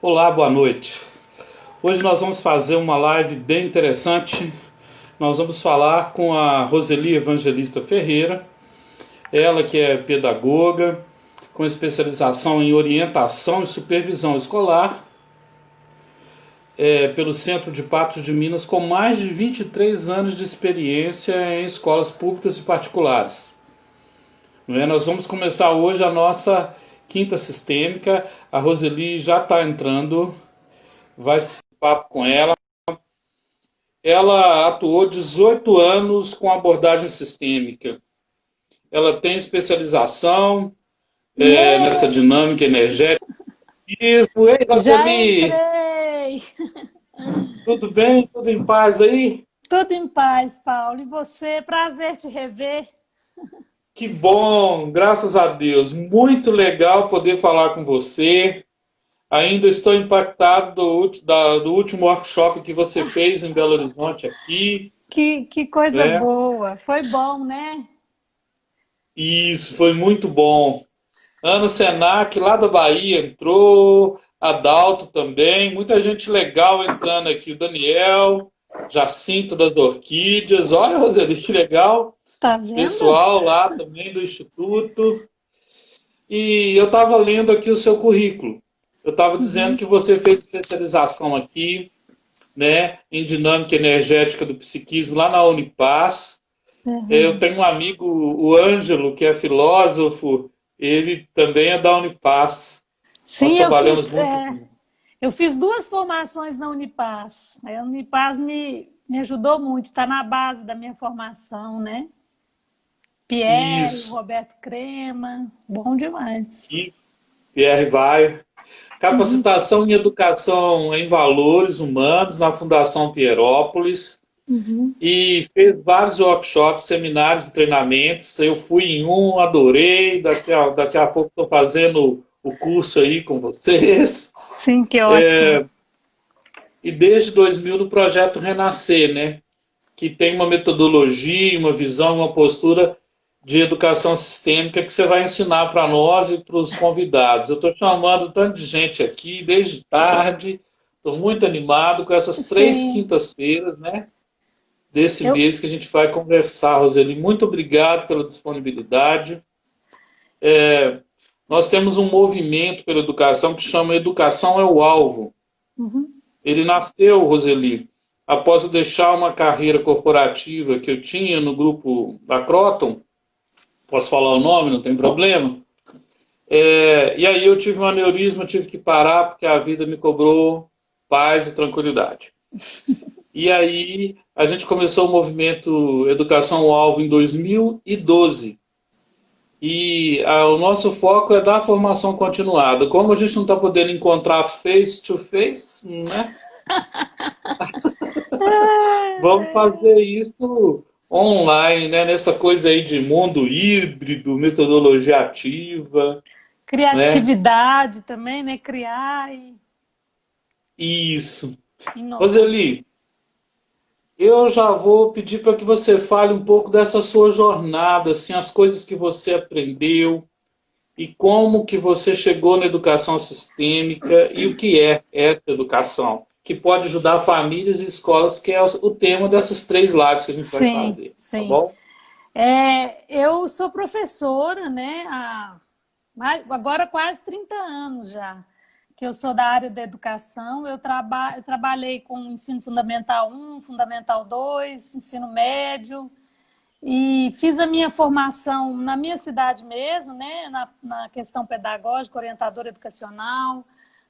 Olá, boa noite. Hoje nós vamos fazer uma live bem interessante. Nós vamos falar com a Roseli Evangelista Ferreira, ela que é pedagoga, com especialização em orientação e supervisão escolar, pelo Centro de Patos de Minas, com mais de 23 anos de experiência em escolas públicas e particulares. Nós vamos começar hoje a nossa quinta sistêmica. A Roseli já está entrando, vai se papo com ela. Ela atuou 18 anos com abordagem sistêmica. Ela tem especialização nessa dinâmica energética. Isso, ei, Já Roseli! entrei! Tudo bem? Tudo em paz aí? Tudo em paz, Paulo. E você? Prazer te rever. Que bom, graças a Deus. Muito legal poder falar com você. Ainda estou impactado do último workshop que você fez em Belo Horizonte aqui, Que coisa né? boa. Foi bom, né? Isso, foi muito bom. Ana Senac, lá da Bahia, entrou. Adalto também. Muita gente legal entrando aqui. O Daniel, Jacinto das Orquídeas. Olha, Roseli, que legal. Tá vendo? Pessoal lá também do Instituto. E eu estava lendo aqui o seu currículo. Eu estava dizendo que você fez especialização aqui, né, em dinâmica energética do psiquismo lá na Unipaz. Eu tenho um amigo, o Ângelo, que é filósofo, ele também é da Unipaz. Nós Sim, trabalhamos muito. eu fiz duas formações na Unipaz. A Unipaz me ajudou muito, está na base da minha formação, né? Pierre, Isso. Roberto Crema, bom demais. E Pierre vai. Capacitação em educação em valores humanos na Fundação Pierópolis. E fez vários workshops, seminários e treinamentos. Eu fui em um, adorei. Daqui a pouco estou fazendo o curso aí com vocês. Sim, que ótimo. E desde 2000 no projeto Renascer, né? Que tem uma metodologia, uma visão, uma postura de educação sistêmica que você vai ensinar para nós e para os convidados. Eu estou chamando tanto de gente aqui desde tarde. Estou muito animado com essas três Sim, quintas-feiras, né? Desse eu, mês que a gente vai conversar, Roseli. Muito obrigado pela disponibilidade. Nós temos um movimento pela educação que chama Educação é o Alvo. Ele nasceu, Roseli, após eu deixar uma carreira corporativa que eu tinha no grupo da Croton. Posso falar o nome, não tem problema. E aí eu tive um aneurisma, tive que parar porque a vida me cobrou paz e tranquilidade. E aí a gente começou o movimento Educação ao Alvo em 2012. O nosso foco é dar formação continuada. Como a gente não está podendo encontrar face to face, né? Vamos fazer isso online, né? Nessa coisa aí de mundo híbrido, metodologia ativa, né? criatividade também, né? Criar e Isso. inovar. Roseli, eu já vou pedir para que você fale um pouco dessa sua jornada, assim, as coisas que você aprendeu e como que você chegou na educação sistêmica e o que é essa educação, que pode ajudar famílias e escolas, que é o tema dessas três lives que a gente vai Sim, fazer, tá sim. bom? Eu sou professora, né? Agora quase 30 anos já, que eu sou da área da educação. Eu trabalhei com ensino fundamental um, fundamental 2, ensino médio, e fiz a minha formação na minha cidade mesmo, né? Na questão pedagógica, orientadora educacional.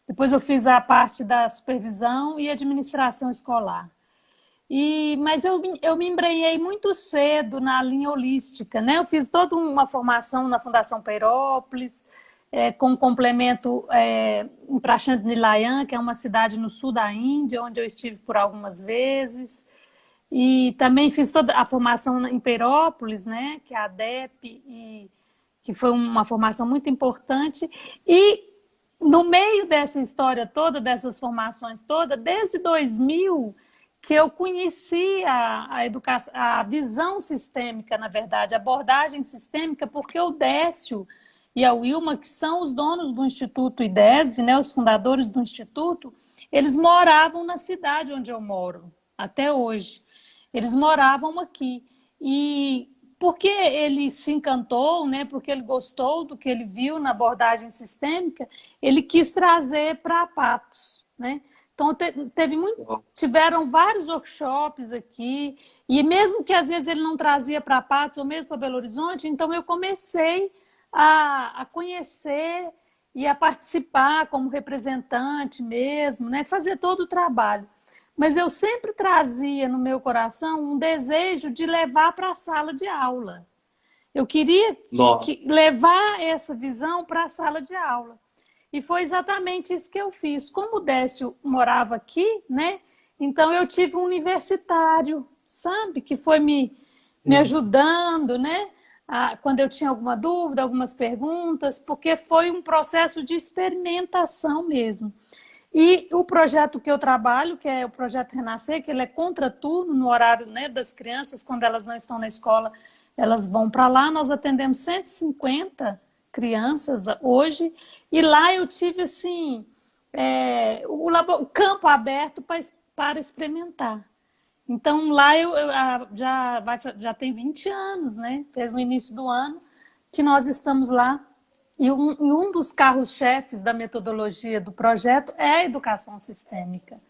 Depois eu fiz a parte da supervisão e administração escolar. Mas eu me embrenhei muito cedo na linha holística, né? Eu fiz toda uma formação na Fundação Peirópolis, com um complemento em Prachand Nilayan, que é uma cidade no sul da Índia, onde eu estive por algumas vezes. E também fiz toda a formação em Peirópolis, né? Que é a ADEP, que foi uma formação muito importante. E no meio dessa história toda, dessas formações todas, desde 2000 que eu conheci a educação, a visão sistêmica, na verdade, a abordagem sistêmica, porque o Décio, e a Wilma, que são os donos do Instituto IDESV, né, os fundadores do Instituto, eles moravam na cidade onde eu moro, até hoje. Eles moravam aqui. E porque ele se encantou, né, porque ele gostou do que ele viu na abordagem sistêmica, ele quis trazer para Patos, né? Então, tiveram vários workshops aqui, e mesmo que às vezes ele não trazia para Patos ou mesmo para Belo Horizonte, então eu comecei a conhecer e a participar como representante mesmo, né? Fazer todo o trabalho. Mas eu sempre trazia no meu coração um desejo de levar para a sala de aula. Eu queria levar essa visão para a sala de aula. E foi exatamente isso que eu fiz. Como o Décio morava aqui, né? Então eu tive um universitário, sabe? Que foi me ajudando, né? Quando eu tinha alguma dúvida, algumas perguntas, porque foi um processo de experimentação mesmo. E o projeto que eu trabalho, que é o Projeto Renascer, que ele é contraturno no horário, né, das crianças, quando elas não estão na escola, elas vão para lá. Nós atendemos 150 crianças hoje, e lá eu tive assim, o campo aberto para experimentar. Então lá já tem 20 anos, né? Desde o início do ano que nós estamos lá. E um dos carros-chefes da metodologia do projeto é a educação sistêmica,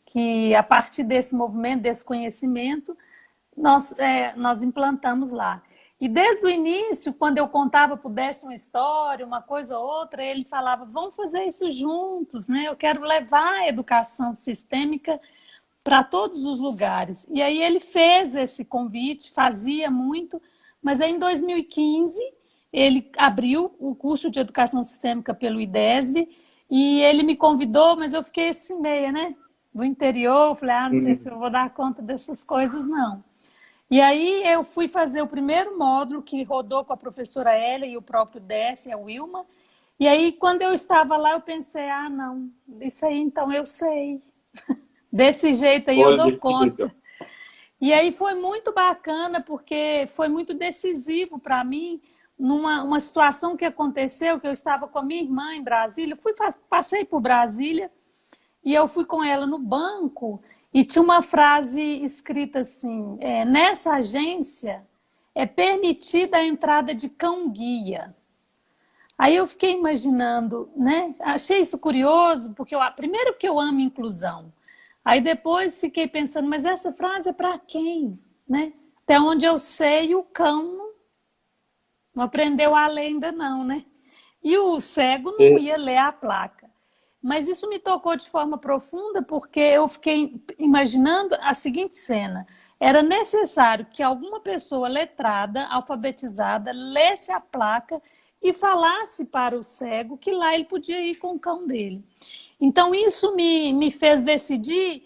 que a partir desse movimento, desse conhecimento, nós implantamos lá. E desde o início, quando eu contava para o Décio uma história, uma coisa ou outra, ele falava, vamos fazer isso juntos, né? Eu quero levar a educação sistêmica para todos os lugares. E aí ele fez esse convite, fazia muito, mas aí em 2015 ele abriu o curso de educação sistêmica pelo IDESV e ele me convidou, mas eu fiquei assim meia, né? No interior, eu falei, não sei se eu vou dar conta dessas coisas, não. E aí eu fui fazer o primeiro módulo que rodou com a professora Hélia e o próprio Décio e a Wilma. E aí, quando eu estava lá, eu pensei, não, isso aí então eu sei. Desse jeito aí eu dou conta. E aí foi muito bacana, porque foi muito decisivo para mim, numa situação que aconteceu, que eu estava com a minha irmã em Brasília, passei por Brasília, e eu fui com ela no banco, e tinha uma frase escrita assim, nessa agência é permitida a entrada de cão-guia. Aí eu fiquei imaginando, né? Achei isso curioso, porque primeiro que eu amo inclusão. Aí depois fiquei pensando, mas essa frase é para quem? Né? Até onde eu sei, o cão não aprendeu a ler ainda não, né? E o cego não ia ler a placa. Mas isso me tocou de forma profunda, porque eu fiquei imaginando a seguinte cena. Era necessário que alguma pessoa letrada, alfabetizada, lesse a placa e falasse para o cego que lá ele podia ir com o cão dele. Então, isso me fez decidir,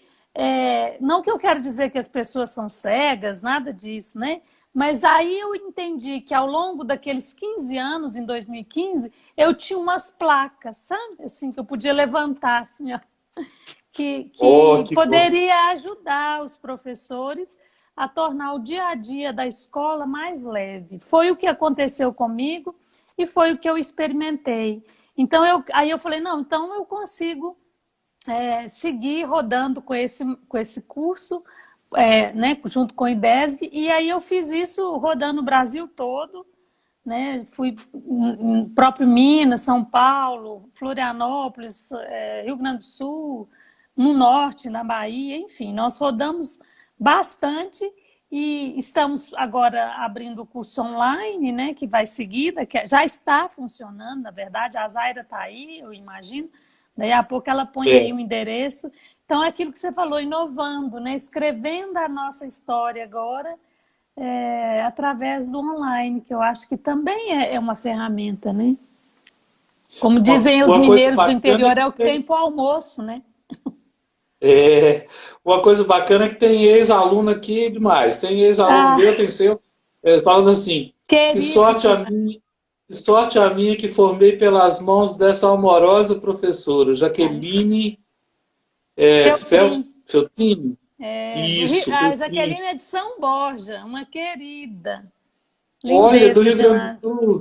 não que eu quero dizer que as pessoas são cegas, nada disso, né? Mas aí eu entendi que ao longo daqueles 15 anos, em 2015, eu tinha umas placas, sabe? Assim, que eu podia levantar, assim, ó, que poderia ajudar os professores a tornar o dia a dia da escola mais leve. Foi o que aconteceu comigo e foi o que eu experimentei. Então, aí eu falei, não, então eu consigo seguir rodando com esse curso, né, junto com o IDESV, e aí eu fiz isso rodando o Brasil todo, né, fui em próprio Minas, São Paulo, Florianópolis, Rio Grande do Sul, no norte, na Bahia, enfim, nós rodamos bastante e estamos agora abrindo o curso online, né, que vai seguir, que já está funcionando, na verdade, a Zaira está aí, eu imagino, daí a pouco ela põe aí um endereço. Então, é aquilo que você falou, inovando, né, escrevendo a nossa história agora através do online, que eu acho que também é uma ferramenta, né? Como dizem os mineiros do interior, é o que tem para o almoço, né? Uma coisa bacana é que tem ex-aluno aqui demais. Tem ex-aluno meu, tem seu, falando assim, que sorte a minha que formei pelas mãos dessa amorosa professora, Jaqueline Feltrini. Isso, a Jaqueline é de São Borja, uma querida. Olha, do Rio Grande do Sul.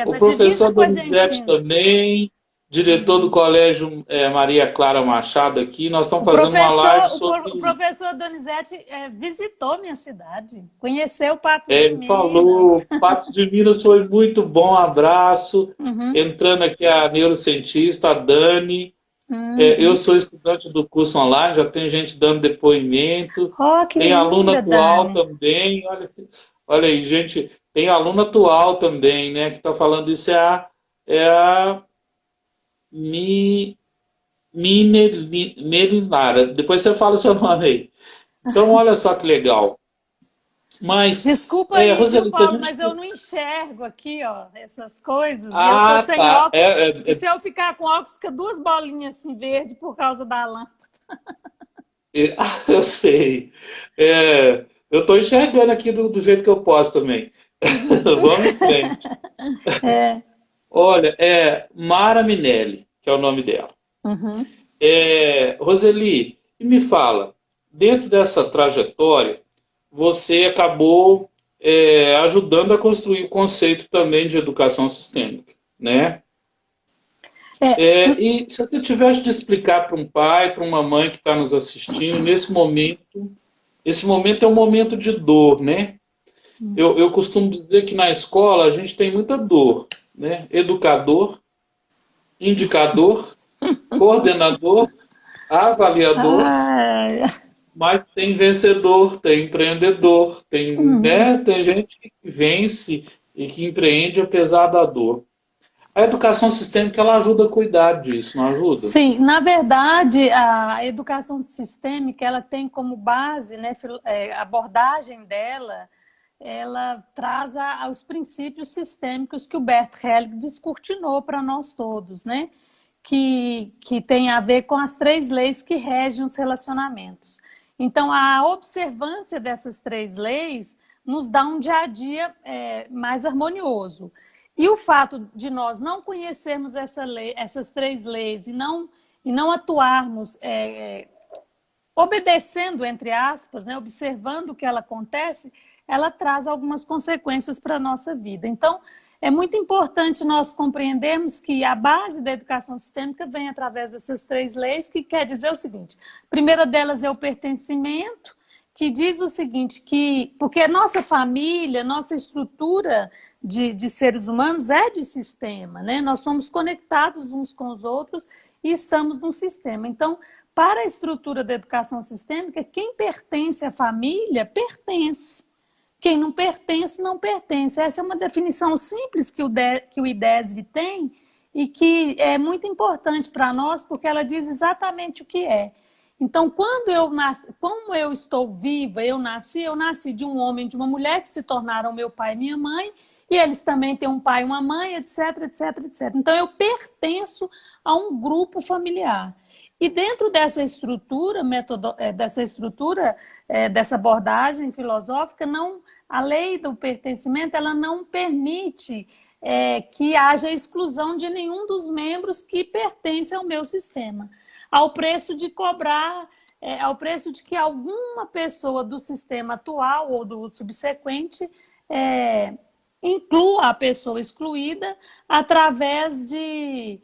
O da divisa professor com a Donizete Argentina. também, diretor do Colégio Maria Clara Machado aqui. Nós estamos O fazendo uma live professor, o sobre... professor Donizete visitou minha cidade, conheceu Patos de Ele Minas. falou, Pato de Minas foi muito bom, abraço. Uhum, Entrando aqui a neurocientista, a Dani. Eu uhum. sou estudante do curso online, já tem gente dando depoimento. Oh, que Tem aluno linda, atual Dani. também. Olha aí, gente. Tem aluno atual também, né? Que está falando isso é a Mi, Melinara. Depois você fala o seu nome aí. Então, olha só que legal. Mas, Desculpa aí, viu, Roseli, se a Paulo, gente... mas eu não enxergo aqui, ó, essas coisas. E eu tô Ah, sem tá. óculos. E se eu ficar com óculos, fica duas bolinhas assim verde por causa da lâmpada. Eu sei. Eu estou enxergando aqui do jeito que eu posso também. Uhum. Vamos em frente. É. Olha, é Mara Minelli, que é o nome dela. Uhum. Roseli, e me fala, dentro dessa trajetória, você acabou ajudando a construir o conceito também de educação sistêmica, né? É. E se você tivesse de explicar para um pai, para uma mãe que está nos assistindo, nesse momento, esse momento é um momento de dor, né? Eu costumo dizer que na escola a gente tem muita dor, né? Educador, indicador, coordenador, avaliador, Ai. mas tem vencedor, tem empreendedor, tem, Uhum. né? Tem gente que vence e que empreende apesar da dor. A educação sistêmica ela ajuda a cuidar disso, não ajuda? Sim, na verdade, a educação sistêmica, ela tem como base, né, a abordagem dela, ela traz os princípios sistêmicos que o Bert Helling descortinou para nós todos, né? Que tem a ver com as três leis que regem os relacionamentos. Então, a observância dessas três leis nos dá um dia a dia mais harmonioso. E o fato de nós não conhecermos essas três leis e não atuarmos obedecendo, entre aspas, né, observando o que ela acontece, ela traz algumas consequências para a nossa vida. Então, é muito importante nós compreendermos que a base da educação sistêmica vem através dessas três leis, que quer dizer o seguinte: a primeira delas é o pertencimento, que diz o seguinte, que porque nossa família, nossa estrutura de seres humanos é de sistema, né? Nós somos conectados uns com os outros e estamos no sistema. Então, para a estrutura da educação sistêmica, quem pertence à família, pertence. Quem não pertence, não pertence. Essa é uma definição simples que o IDESV tem e que é muito importante para nós, porque ela diz exatamente o que é. Então, quando eu nasci, como eu estou viva, eu nasci de um homem e de uma mulher que se tornaram meu pai e minha mãe, e eles também têm um pai e uma mãe, etc, etc, etc. Então, eu pertenço a um grupo familiar. E dentro dessa estrutura, dessa abordagem filosófica, a lei do pertencimento ela não permite que haja exclusão de nenhum dos membros que pertencem ao meu sistema, ao preço de cobrar, ao preço de que alguma pessoa do sistema atual ou do subsequente inclua a pessoa excluída através de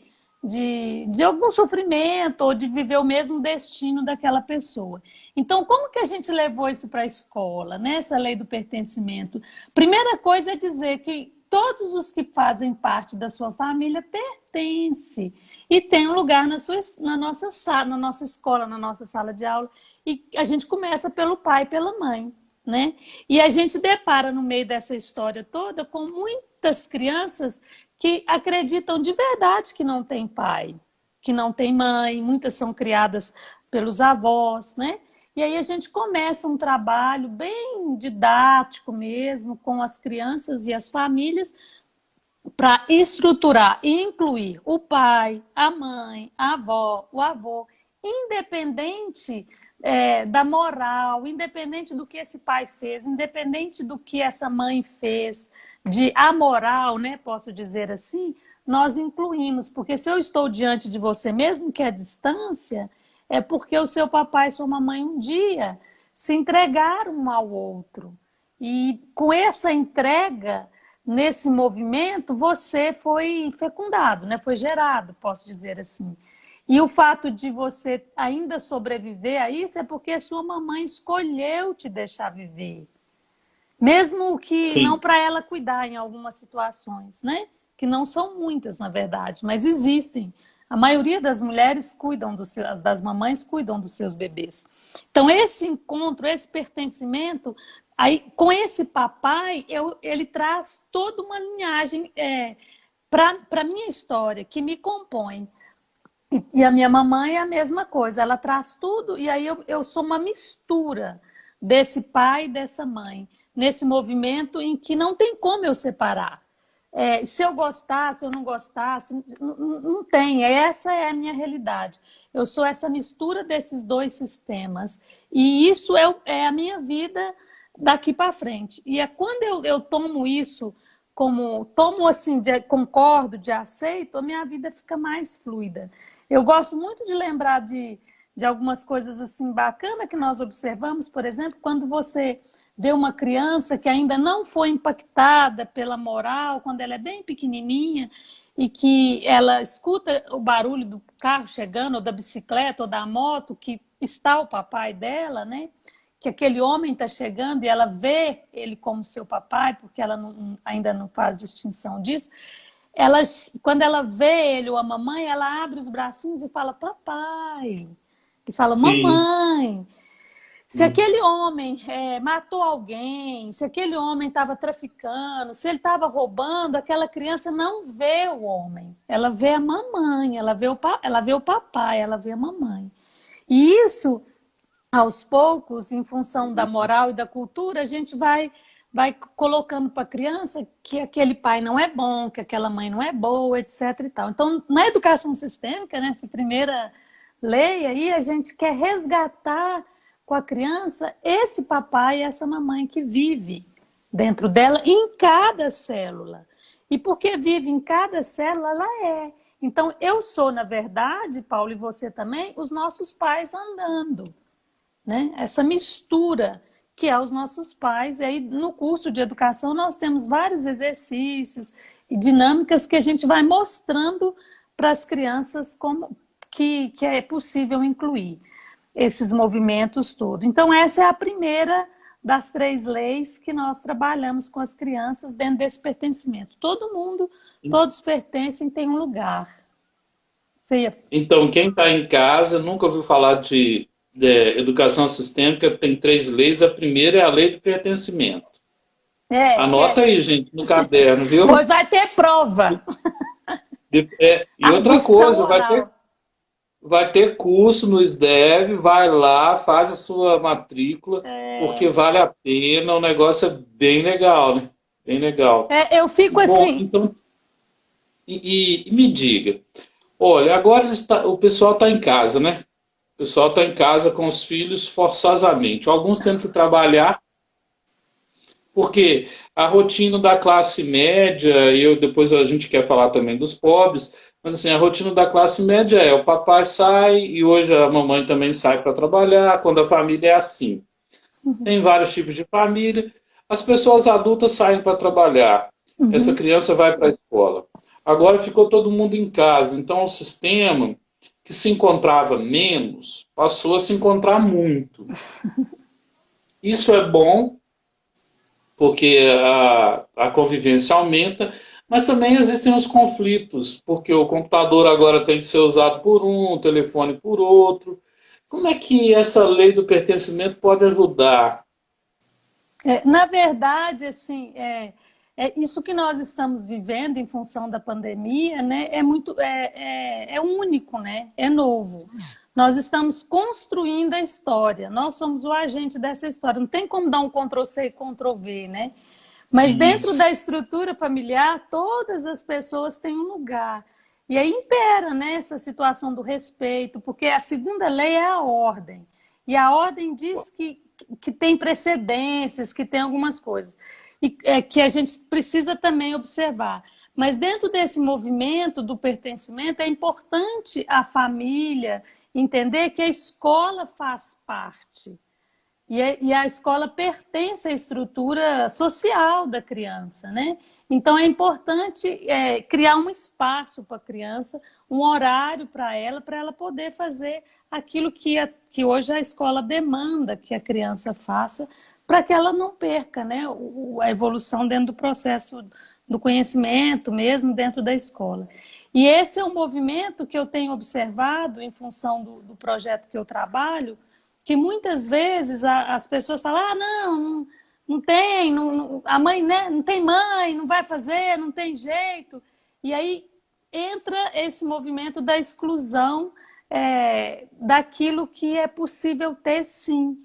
algum sofrimento ou de viver o mesmo destino daquela pessoa. Então, como que a gente levou isso para a escola, né? Essa lei do pertencimento? Primeira coisa é dizer que todos os que fazem parte da sua família pertencem e tem um lugar na nossa escola, na nossa sala de aula. E a gente começa pelo pai e pela mãe, né? E a gente depara no meio dessa história toda com muitas crianças que acreditam de verdade que não tem pai, que não tem mãe, muitas são criadas pelos avós, né? E aí a gente começa um trabalho bem didático mesmo com as crianças e as famílias para estruturar e incluir o pai, a mãe, a avó, o avô, independente da moral, independente do que esse pai fez, independente do que essa mãe fez, de amoral, né, posso dizer assim, nós incluímos, porque se eu estou diante de você, mesmo que à distância, é porque o seu papai e sua mamãe um dia se entregaram um ao outro. E com essa entrega, nesse movimento, você foi fecundado, né? Foi gerado, posso dizer assim. E o fato de você ainda sobreviver a isso é porque sua mamãe escolheu te deixar viver. Mesmo que não Sim. para ela cuidar em algumas situações, né? Que não são muitas, na verdade, mas existem. A maioria das mulheres cuidam das mamães cuidam dos seus bebês. Então, esse encontro, esse pertencimento, aí, com esse papai, ele traz toda uma linhagem para a minha história, que me compõe. E a minha mamãe é a mesma coisa, ela traz tudo, e aí eu sou uma mistura desse pai e dessa mãe, nesse movimento em que não tem como eu separar. Se eu gostar, se eu não gostar, não tem. Essa é a minha realidade. Eu sou essa mistura desses dois sistemas. E isso é a minha vida daqui para frente. E é quando eu tomo isso tomo assim, concordo, de aceito, a minha vida fica mais fluida. Eu gosto muito de lembrar de algumas coisas assim bacanas que nós observamos, por exemplo, quando você vê uma criança que ainda não foi impactada pela moral, quando ela é bem pequenininha e que ela escuta o barulho do carro chegando, ou da bicicleta, ou da moto, que está o papai dela, né? Que aquele homem está chegando e ela vê ele como seu papai, porque ela ainda não faz distinção disso. Quando ela vê ele ou a mamãe, ela abre os bracinhos e fala papai, e fala Sim. mamãe. Se aquele homem matou alguém, se aquele homem estava traficando, se ele estava roubando, aquela criança não vê o homem. Ela vê a mamãe, ela vê o papai, ela vê a mamãe. E isso, aos poucos, em função da moral e da cultura, a gente vai colocando para a criança que aquele pai não é bom, que aquela mãe não é boa, etc. e tal. Então, na educação sistêmica, nessa primeira lei aí, a gente quer resgatar com a criança esse papai e essa mamãe que vive dentro dela em cada célula. E porque vive em cada célula, ela é. Então, eu sou, na verdade, Paulo, e você também, os nossos pais andando, né? Essa mistura que é os nossos pais. E aí, no curso de educação, nós temos vários exercícios e dinâmicas que a gente vai mostrando para as crianças como que é possível incluir esses movimentos todos. Então, essa é a primeira das 3 leis que nós trabalhamos com as crianças dentro desse pertencimento. Todo mundo, todos pertencem, tem um lugar. Então, quem está em casa nunca ouviu falar de educação sistêmica, tem 3 leis. A primeira é a lei do pertencimento. Anota aí, gente, no caderno, viu? Pois vai ter prova. E outra coisa, vai ter curso no SDEV, vai lá, faz a sua matrícula, porque vale a pena, o negócio é bem legal, né? Bem legal. Eu fico assim... Então, e me diga, olha, agora o pessoal está em casa, né? O pessoal está em casa com os filhos forçosamente. Alguns têm que trabalhar, porque a rotina da classe média, depois a gente quer falar também dos pobres, mas assim, a rotina da classe média o papai sai e hoje a mamãe também sai para trabalhar, quando a família é assim. Tem vários tipos de família. As pessoas adultas saem para trabalhar. Essa criança vai para a escola. Agora ficou todo mundo em casa. Então o sistema que se encontrava menos passou a se encontrar muito. Isso é bom, porque a convivência aumenta, mas também existem os conflitos, porque o computador agora tem que ser usado por um, o telefone por outro. Como é que essa lei do pertencimento pode ajudar? Na verdade, assim, isso que nós estamos vivendo em função da pandemia, né, é único, né? É novo. Nós estamos construindo a história, nós somos o agente dessa história. Não tem como dar um Ctrl+C e Ctrl+V, né? Mas dentro da estrutura familiar, todas as pessoas têm um lugar. E aí impera, né, essa situação do respeito, porque a segunda lei é a ordem. E a ordem diz que tem precedências, que tem algumas coisas. E que a gente precisa também observar. Mas dentro desse movimento do pertencimento, é importante a família entender que a escola faz parte. E a escola pertence à estrutura social da criança, né? Então é importante criar um espaço para a criança, um horário para ela poder fazer aquilo que hoje a escola demanda que a criança faça, para que ela não perca, né, a evolução dentro do processo do conhecimento, mesmo dentro da escola. E esse é um movimento que eu tenho observado em função do projeto que eu trabalho, que muitas vezes as pessoas falam, não tem, a mãe, né, não tem mãe, não vai fazer, não tem jeito. E aí entra esse movimento da exclusão daquilo que é possível ter, sim,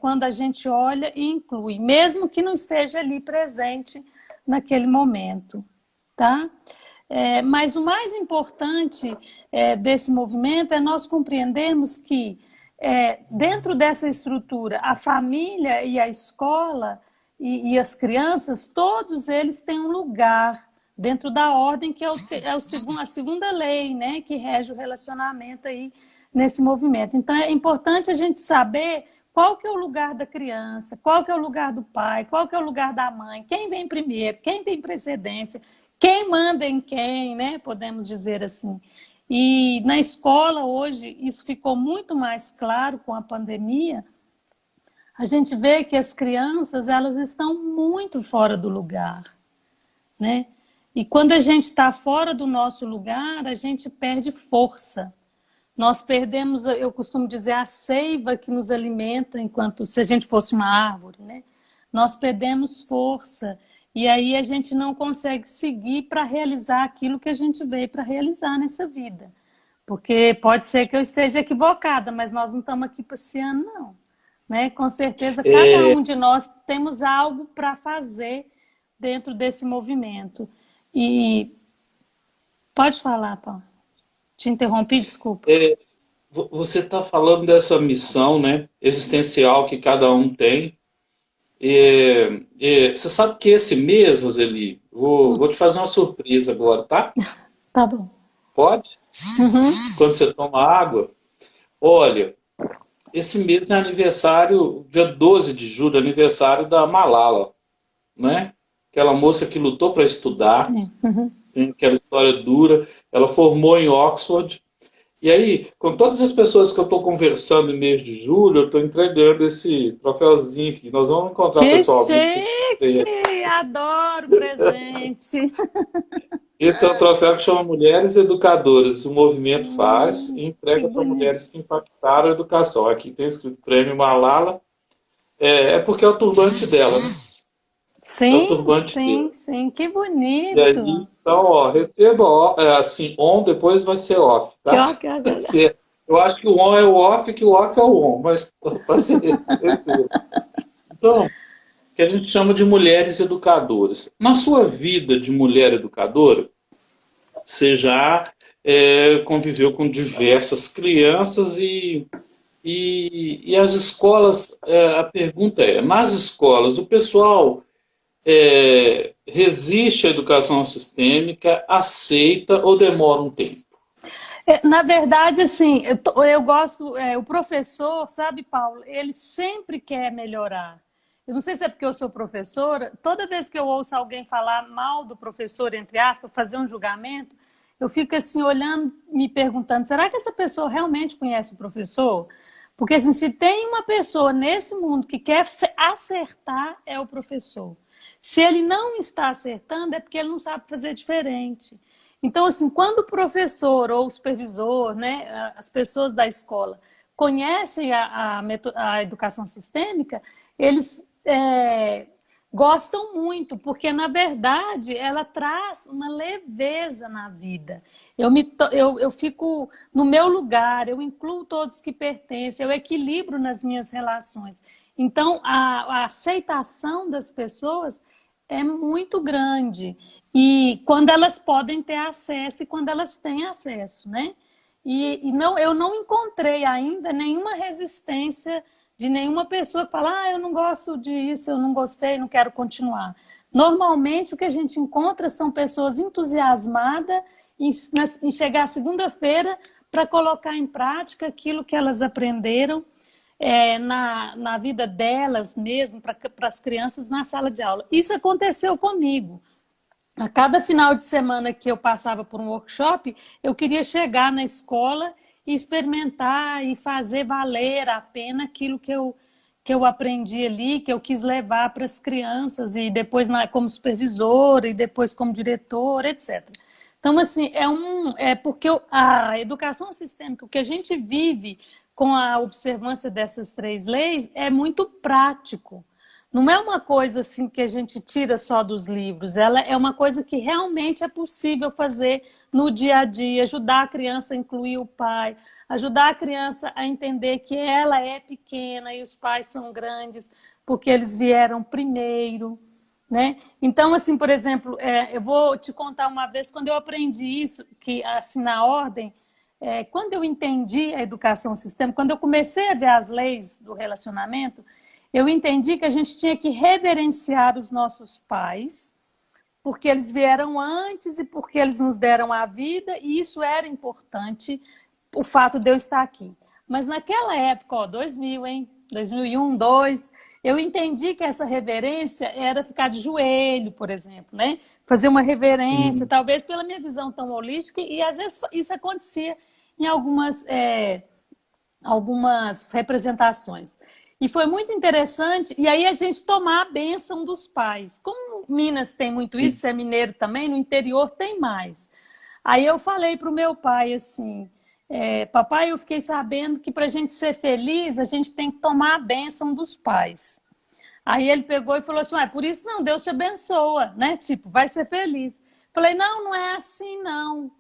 quando a gente olha e inclui, mesmo que não esteja ali presente naquele momento, tá? Mas o mais importante desse movimento é nós compreendermos que dentro dessa estrutura, a família e a escola e as crianças, todos eles têm um lugar dentro da ordem, que é a segunda lei, né, que rege o relacionamento aí nesse movimento. Então é importante a gente saber qual que é o lugar da criança, qual que é o lugar do pai, qual que é o lugar da mãe, quem vem primeiro, quem tem precedência, quem manda em quem, né, podemos dizer assim. E na escola hoje isso ficou muito mais claro com a pandemia. A gente vê que as crianças, elas estão muito fora do lugar, né? E quando a gente está fora do nosso lugar, a gente perde força. Nós perdemos, eu costumo dizer, a seiva que nos alimenta, enquanto se a gente fosse uma árvore, né? Nós perdemos força e aí a gente não consegue seguir para realizar aquilo que a gente veio para realizar nessa vida. Porque pode ser que eu esteja equivocada, mas nós não estamos aqui passeando, não. Né? Com certeza, cada um de nós temos algo para fazer dentro desse movimento. E pode falar, Paulo. Te interrompi, desculpa. Você está falando dessa missão, né, existencial que cada um tem. Você sabe que esse mês, Roseli, vou te fazer uma surpresa agora, tá? Tá bom. Pode? Uhum. Quando você toma água. Olha, esse mês é aniversário, dia 12 de julho, aniversário da Malala, né? Aquela moça que lutou para estudar. Sim. Uhum. Tem aquela história dura. Ela formou em Oxford. E aí, com todas as pessoas que eu estou conversando em mês de julho, eu estou entregando esse troféuzinho aqui. Nós vamos encontrar pessoalmente. Que chique! Adoro presente! Esse é o troféu que chama Mulheres Educadoras. O movimento faz e entrega para mulheres que impactaram a educação. Aqui tem escrito Prêmio Malala. É porque é o turbante dela, né? Sim, é o turbante dela. Sim, que bonito. E aí, então, ó, receba assim, on, depois vai ser off, tá? Eu acho que o on é o off, que o off é o on, mas vai ser Então, que a gente chama de mulheres educadoras. Na sua vida de mulher educadora, você já conviveu com diversas crianças e as escolas, a pergunta é, nas escolas, o pessoal resiste à educação sistêmica, aceita ou demora um tempo? Na verdade, assim, eu gosto, o professor, sabe, Paulo, ele sempre quer melhorar. Eu não sei se é porque eu sou professora, toda vez que eu ouço alguém falar mal do professor, entre aspas, fazer um julgamento, eu fico assim, olhando, me perguntando, será que essa pessoa realmente conhece o professor? Porque assim, se tem uma pessoa nesse mundo que quer acertar, é o professor. Se ele não está acertando, é porque ele não sabe fazer diferente. Então, assim, quando o professor ou o supervisor, né, as pessoas da escola, conhecem a educação sistêmica, eles gostam muito, porque, na verdade, ela traz uma leveza na vida. Eu fico no meu lugar, eu incluo todos que pertencem, eu equilibro nas minhas relações. Então, a aceitação das pessoas é muito grande. E quando elas podem ter acesso e quando elas têm acesso, né? Eu não encontrei ainda nenhuma resistência de nenhuma pessoa que fala, eu não gosto disso, eu não gostei, não quero continuar. Normalmente o que a gente encontra são pessoas entusiasmadas em chegar segunda-feira para colocar em prática aquilo que elas aprenderam na vida delas mesmo, para as crianças na sala de aula. Isso aconteceu comigo. A cada final de semana que eu passava por um workshop, eu queria chegar na escola e experimentar e fazer valer a pena aquilo que eu aprendi ali, que eu quis levar para as crianças, e depois como supervisora, e depois como diretora, etc. Então, assim, porque a educação sistêmica, o que a gente vive com a observância dessas 3 leis, é muito prático. Não é uma coisa assim que a gente tira só dos livros, ela é uma coisa que realmente é possível fazer no dia a dia, ajudar a criança a incluir o pai, ajudar a criança a entender que ela é pequena e os pais são grandes, porque eles vieram primeiro, né? Então, assim, por exemplo, eu vou te contar uma vez, quando eu aprendi isso, que assim, na ordem, quando eu entendi a educação sistêmica, quando eu comecei a ver as leis do relacionamento, eu entendi que a gente tinha que reverenciar os nossos pais, porque eles vieram antes e porque eles nos deram a vida, e isso era importante, o fato de eu estar aqui. Mas naquela época, 2000, hein? 2001, 2002, eu entendi que essa reverência era ficar de joelho, por exemplo, né? Fazer uma reverência, talvez pela minha visão tão holística, e às vezes isso acontecia em algumas representações. E foi muito interessante, e aí a gente tomar a bênção dos pais. Como Minas tem muito isso, você é mineiro também, no interior tem mais. Aí eu falei para o meu pai assim, papai, eu fiquei sabendo que para a gente ser feliz, a gente tem que tomar a bênção dos pais. Aí ele pegou e falou assim, por isso não, Deus te abençoa, né? Tipo, vai ser feliz. Falei, não, não é assim não.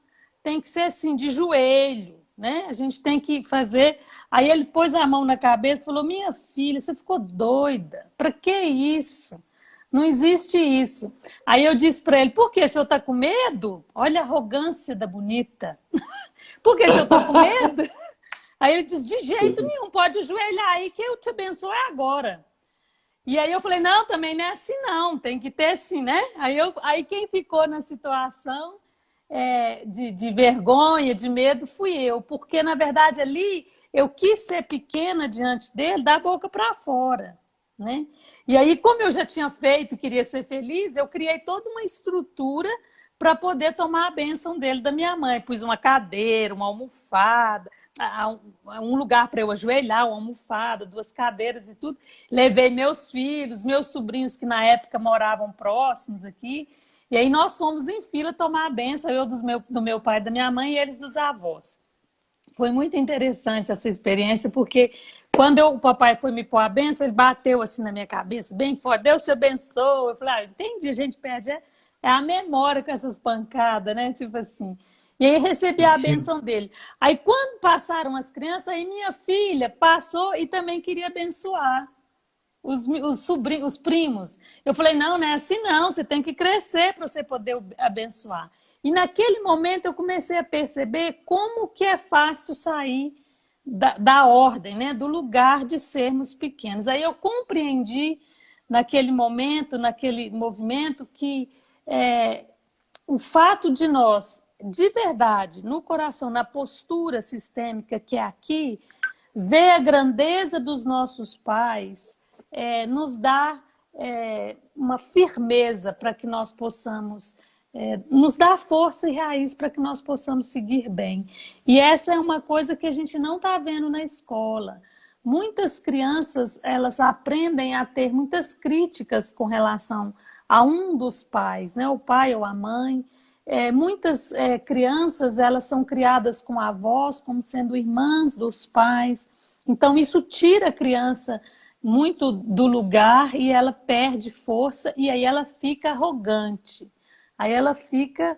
Tem que ser assim, de joelho, né? A gente tem que fazer... Aí ele pôs a mão na cabeça e falou, minha filha, você ficou doida. Para que isso? Não existe isso. Aí eu disse para ele, por que? O senhor está com medo? Olha a arrogância da bonita. Por que o senhor está com medo? Aí ele disse, de jeito nenhum, pode ajoelhar aí que eu te abençoo agora. E aí eu falei, não, também não é assim não, tem que ter assim, né? Aí quem ficou na situação de vergonha, de medo, fui eu. Porque, na verdade, ali eu quis ser pequena diante dele, da boca para fora, né? E aí, como eu já tinha feito, queria ser feliz, eu criei toda uma estrutura para poder tomar a bênção dele da minha mãe. Pus uma cadeira, uma almofada, um lugar para eu ajoelhar, uma almofada, 2 cadeiras e tudo. Levei meus filhos, meus sobrinhos que na época moravam próximos aqui. E aí nós fomos em fila tomar a bênção, eu do meu pai e da minha mãe e eles dos avós. Foi muito interessante essa experiência, porque quando o papai foi me pôr a bênção, ele bateu assim na minha cabeça, bem forte, Deus te abençoe. Eu falei, entendi, a gente perde a memória com essas pancadas, né? Tipo assim. E aí recebi a bênção dele. Aí quando passaram as crianças, aí minha filha passou e também queria abençoar os sobrinhos, os primos. Eu falei, não, não é assim não, você tem que crescer para você poder abençoar. E naquele momento eu comecei a perceber como que é fácil sair da ordem, né? Do lugar de sermos pequenos. Aí eu compreendi naquele momento, naquele movimento, que o fato de nós, de verdade, no coração, na postura sistêmica que é aqui, ver a grandeza dos nossos pais, nos dá uma firmeza para que nós possamos, nos dá força e raiz para que nós possamos seguir bem. E essa é uma coisa que a gente não está vendo na escola. Muitas crianças, elas aprendem a ter muitas críticas com relação a um dos pais, né? O pai ou a mãe. Muitas crianças, elas são criadas com avós como sendo irmãs dos pais. Então isso tira a criança muito do lugar e ela perde força e aí ela fica arrogante. Aí ela fica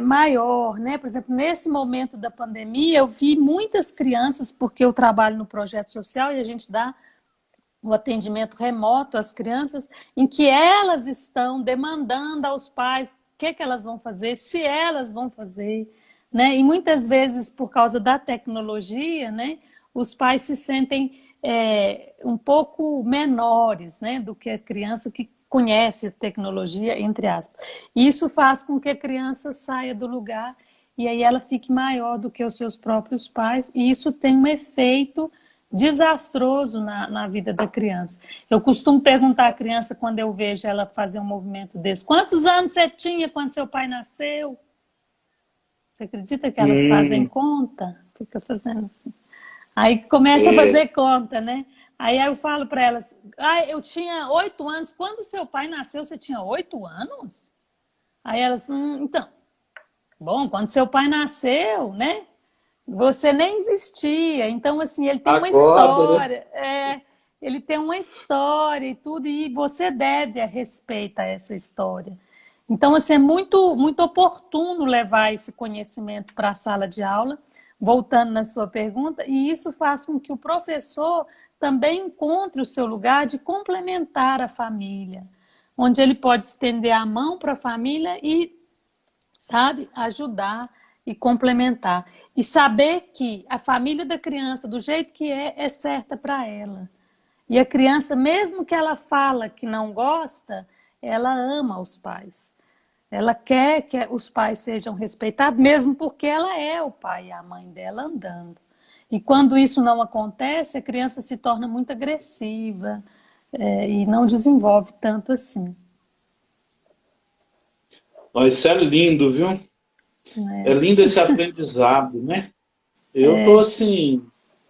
maior, né? Por exemplo, nesse momento da pandemia, eu vi muitas crianças, porque eu trabalho no projeto social e a gente dá o atendimento remoto às crianças, em que elas estão demandando aos pais o que elas vão fazer, se elas vão fazer, né? E muitas vezes, por causa da tecnologia, né, os pais se sentem um pouco menores, né, do que a criança que conhece a tecnologia, entre aspas. E isso faz com que a criança saia do lugar e aí ela fique maior do que os seus próprios pais, e isso tem um efeito desastroso na vida da criança. Eu costumo perguntar à criança, quando eu vejo ela fazer um movimento desse: quantos anos você tinha quando seu pai nasceu? Você acredita que elas fazem conta? Fica fazendo assim. Aí começa a fazer conta, né? Aí eu falo para elas: eu tinha 8 anos. Quando seu pai nasceu, você tinha 8 anos? Aí elas: então, bom, quando seu pai nasceu, né? Você nem existia. Então, assim, ele tem uma Agora, né? história. Ele tem uma história e tudo, e você deve a respeito a essa história. Então, assim, é muito, muito oportuno levar esse conhecimento para a sala de aula, voltando na sua pergunta, e isso faz com que o professor também encontre o seu lugar de complementar a família, onde ele pode estender a mão para a família e, sabe, ajudar e complementar. E saber que a família da criança, do jeito que é certa para ela. E a criança, mesmo que ela fala que não gosta, ela ama os pais. Ela quer que os pais sejam respeitados, mesmo porque ela é o pai e a mãe dela andando. E quando isso não acontece, a criança se torna muito agressiva e não desenvolve tanto assim. Isso é lindo, viu? É lindo esse aprendizado, né? Eu tô assim,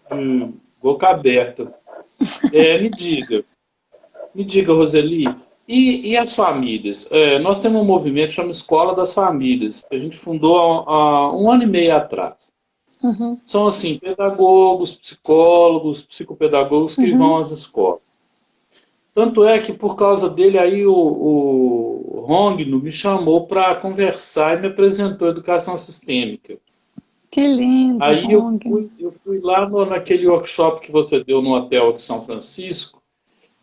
de boca aberta. Me diga, Roseli, e as famílias? Nós temos um movimento que chama Escola das Famílias, que a gente fundou há 1 ano e meio atrás. Uhum. São, assim, pedagogos, psicólogos, psicopedagogos que vão às escolas. Tanto é que, por causa dele, aí o Rongno me chamou para conversar e me apresentou educação sistêmica. Que lindo, Aí Rong. eu fui lá naquele workshop que você deu no hotel de São Francisco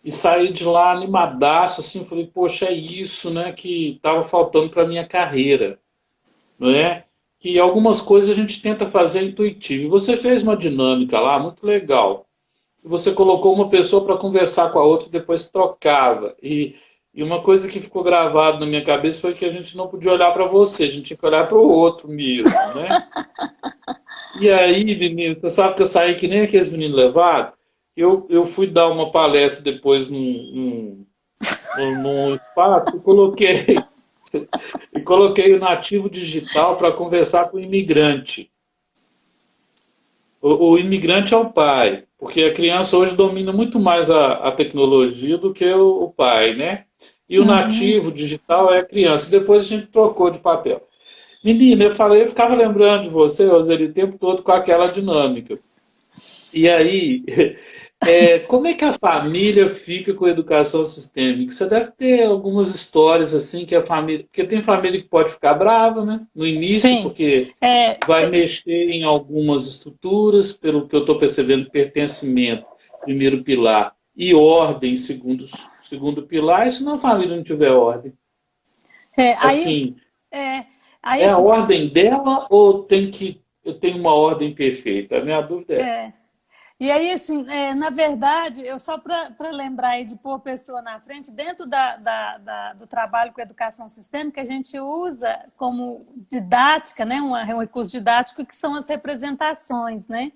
e saí de lá animadaço, assim, falei, poxa, é isso, né, que estava faltando para minha carreira, não é? Que algumas coisas a gente tenta fazer intuitivo. E você fez uma dinâmica lá muito legal. E você colocou uma pessoa para conversar com a outra e depois trocava. E uma coisa que ficou gravada na minha cabeça foi que a gente não podia olhar para você, a gente tinha que olhar para o outro mesmo, né? E aí, menino, você sabe que eu saí que nem aqueles meninos levados? Eu fui dar uma palestra depois num espaço e coloquei o nativo digital para conversar com o imigrante. O imigrante é o pai, porque a criança hoje domina muito mais a tecnologia do que o pai, né? E o nativo digital é a criança. Depois a gente trocou de papel. Menina, eu ficava lembrando de você, Roseli, o tempo todo com aquela dinâmica. E aí, como é que a família fica com a educação sistêmica? Você deve ter algumas histórias assim que a família. Porque tem família que pode ficar brava, né? No início, Sim. porque vai mexer em algumas estruturas, pelo que eu estou percebendo, pertencimento, primeiro pilar, e ordem, segundo pilar, e se a família não tiver ordem? Aí, Assim, aí é a assim, ordem dela ou eu tenho uma ordem perfeita? A minha dúvida é essa. E aí, assim, na verdade, eu só para lembrar aí de pôr a pessoa na frente, dentro do trabalho com educação sistêmica, a gente usa como didática, né, um recurso didático que são as representações, né?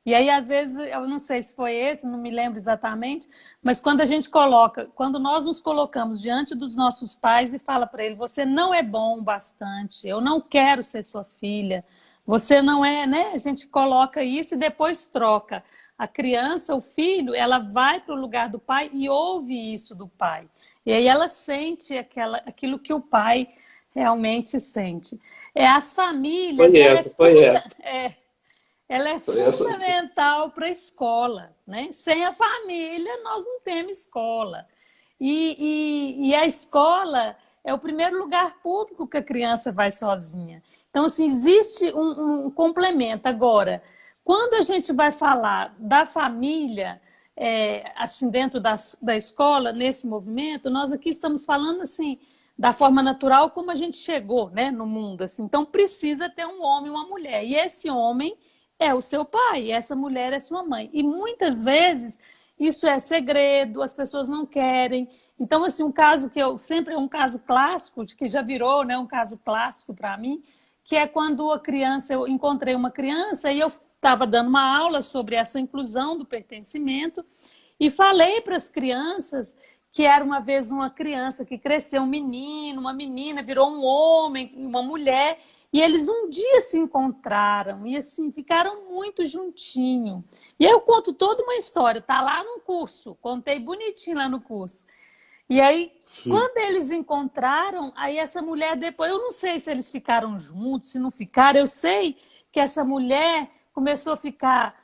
E aí, às vezes, eu não sei se foi esse, não me lembro exatamente, mas quando nós nos colocamos diante dos nossos pais e fala para ele: você não é bom o bastante, eu não quero ser sua filha, você não é, né? A gente coloca isso e depois troca. A criança, o filho, ela vai para o lugar do pai e ouve isso do pai. E aí ela sente aquilo que o pai realmente sente. As famílias, Foi essa. ela é Foi essa. fundamental para a escola, né? Sem a família, nós não temos escola. E a escola é o primeiro lugar público que a criança vai sozinha. Então, assim, existe um complemento. Agora, quando a gente vai falar da família, assim, dentro da escola, nesse movimento, nós aqui estamos falando, assim, da forma natural como a gente chegou, né, no mundo. Assim. Então, precisa ter um homem e uma mulher. E esse homem é o seu pai, e essa mulher é sua mãe. E muitas vezes isso é segredo, as pessoas não querem. Então, assim, um caso que sempre é um caso clássico, que já virou, né, um caso clássico para mim, que é quando eu encontrei uma criança e eu estava dando uma aula sobre essa inclusão do pertencimento e falei para as crianças que era uma vez uma criança que cresceu, um menino, uma menina, virou um homem, uma mulher, e eles um dia se encontraram e assim ficaram muito juntinho. E aí eu conto toda uma história, tá lá no curso, contei bonitinho lá no curso. E aí, sim, quando eles encontraram, aí essa mulher depois, eu não sei se eles ficaram juntos, se não ficaram, eu sei que essa mulher começou a ficar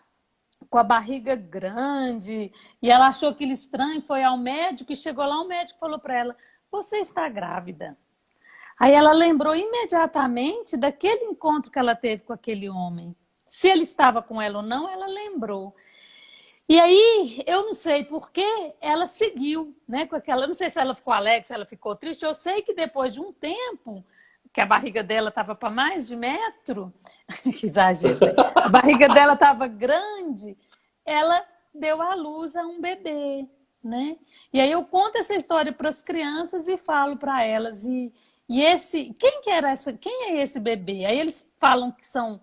com a barriga grande, e ela achou aquilo estranho, foi ao médico, e chegou lá, o médico falou para ela, você está grávida. Aí ela lembrou imediatamente daquele encontro que ela teve com aquele homem. Se ele estava com ela ou não, ela lembrou. E aí, eu não sei por que ela seguiu, né, com aquela, eu não sei se ela ficou alegre, se ela ficou triste, eu sei que depois de um tempo, que a barriga dela estava para mais de metro, que exagero, né? A barriga dela estava grande, ela deu à luz a um bebê, né? E aí eu conto essa história para as crianças e falo para elas, e esse, quem é esse bebê? Aí eles falam que são,